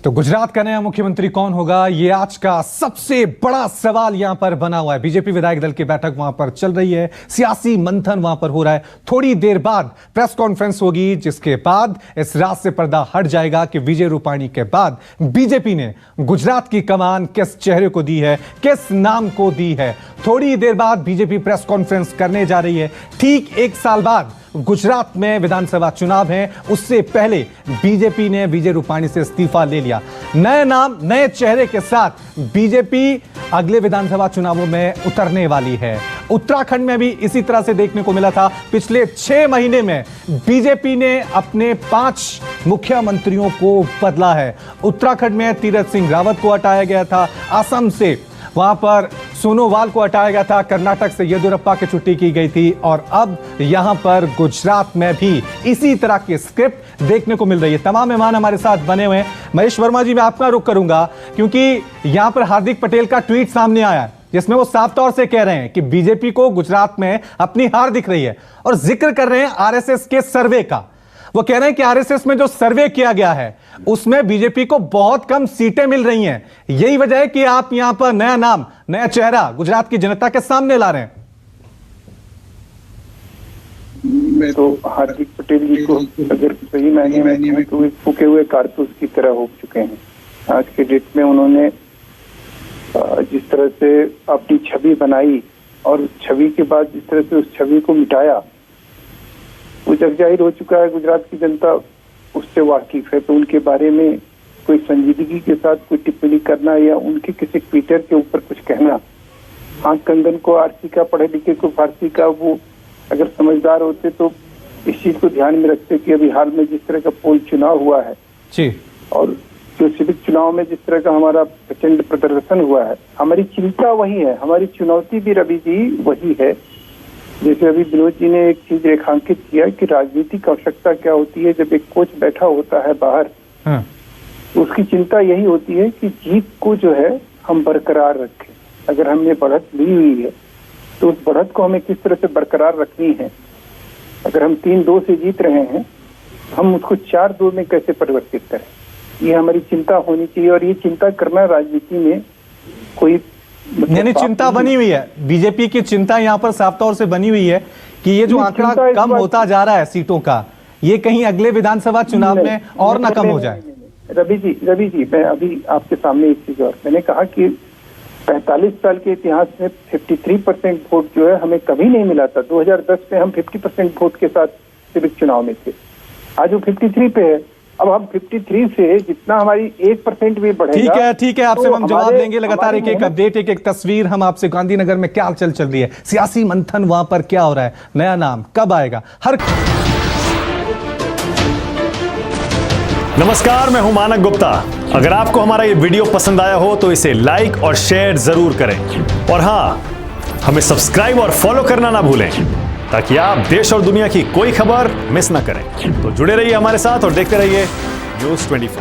तो गुजरात का नया मुख्यमंत्री कौन होगा, ये आज का सबसे बड़ा सवाल यहां पर बना हुआ है। बीजेपी विधायक दल की बैठक वहां पर चल रही है, सियासी मंथन वहां पर हो रहा है। थोड़ी देर बाद प्रेस कॉन्फ्रेंस होगी, जिसके बाद इस रात से पर्दा हट जाएगा कि विजय रूपाणी के बाद बीजेपी ने गुजरात की कमान किस चेहरे को दी है, किस नाम को दी है। थोड़ी देर बाद बीजेपी प्रेस कॉन्फ्रेंस करने जा रही है। ठीक एक साल बाद गुजरात में विधानसभा चुनाव है, उससे पहले बीजेपी ने विजय रूपाणी से इस्तीफा ले लिया। नए नाम नए चेहरे के साथ बीजेपी अगले विधानसभा चुनावों में उतरने वाली है। उत्तराखंड में भी इसी तरह से देखने को मिला था। पिछले 6 महीने में बीजेपी ने अपने 5 मुख्यमंत्रियों को बदला है। उत्तराखंड में तीरथ सिंह रावत को हटाया गया था, असम से वहां पर सोनोवाल को हटाया गया था, कर्नाटक से येदियुरप्पा की छुट्टी की गई थी, और अब यहां पर गुजरात में भी इसी तरह की स्क्रिप्ट देखने को मिल रही है। तमाम मेहमान हमारे साथ बने हुए हैं। महेश वर्मा जी, मैं आपका रुख करूंगा क्योंकि यहां पर हार्दिक पटेल का ट्वीट सामने आया है, जिसमें वो साफ तौर से कह रहे हैं कि बीजेपी को गुजरात में अपनी हार दिख रही है, और जिक्र कर रहे हैं आरएसएस के सर्वे का। वो कह रहे हैं कि आरएसएस में जो सर्वे किया गया है उसमें बीजेपी को बहुत कम सीटें मिल रही हैं। यही वजह है कि आप यहां पर नया नाम नया चेहरा गुजरात की जनता के सामने ला रहे हैं। मैं तो हार्दिक पटेल जी को अगर सही मायने में तो फूके हुए कारतूस की तरह हो चुके हैं। आज के डेट में उन्होंने जिस तरह से अपनी छवि बनाई और छवि के बाद जिस तरह से उस छवि को मिटाया, वो जग जाहिर हो चुका है। गुजरात की जनता उससे वाकिफ है, तो उनके बारे में कोई संजीदगी के साथ कोई टिप्पणी करना या उनके किसी ट्विटर के ऊपर कुछ कहना, आंख कंगन को आरसी का, पढ़े लिखे को फारसी का, वो अगर समझदार होते तो इस चीज को ध्यान में रखते कि अभी हाल में जिस तरह का पोल चुनाव हुआ है जी, और जो सिविक चुनाव में जिस तरह का हमारा प्रचंड प्रदर्शन हुआ है, हमारी चिंता वही है, हमारी चुनौती भी रवि जी वही है। जैसे अभी विनोद जी ने एक चीज रेखांकित किया कि राजनीतिक आवश्यकता क्या होती है। जब एक कोच बैठा होता है बाहर, तो उसकी चिंता यही होती है कि जीत को जो है हम बरकरार रखें। अगर हमने बढ़त ली हुई है तो उस बढ़त को हमें किस तरह से बरकरार रखनी है। अगर हम 3-2 से जीत रहे हैं, हम उसको 4-2 में कैसे परिवर्तित करें, ये हमारी चिंता होनी चाहिए। और ये चिंता करना राजनीति में कोई यानी चिंता बनी हुई है। बीजेपी की चिंता यहां पर साफ तौर से बनी हुई है कि ये जो आंकड़ा कम होता जा रहा है सीटों का, ये कहीं अगले विधानसभा चुनाव में और ना कम हो जाए। रवि जी, मैं अभी आपके सामने एक चीज और मैंने कहा कि 45 साल के इतिहास में 53% वोट जो है हमें कभी नहीं मिला था। 2010 में हम 50% वोट के साथ सिविक चुनाव में थे, आज वो 53 पे है। अब हम 53 से जितना हमारी 1% भी बढ़ेगा। ठीक है, आपसे हम जवाब लेंगे। लगातार एक अपडेट, एक तस्वीर हम आपसे गांधीनगर में क्या चल रही है, सियासी मंथन वहां पर क्या हो रहा है, नया नाम कब आएगा, हर। नमस्कार, मैं हूं मानक गुप्ता। अगर आपको हमारा ये वीडियो पसंद आया हो तो इसे लाइक और शेयर जरूर करें, और हां, हमें सब्सक्राइब और फॉलो करना ना भूलें ताकि आप देश और दुनिया की कोई खबर मिस ना करें। तो जुड़े रहिए हमारे साथ और देखते रहिए न्यूज़ 24।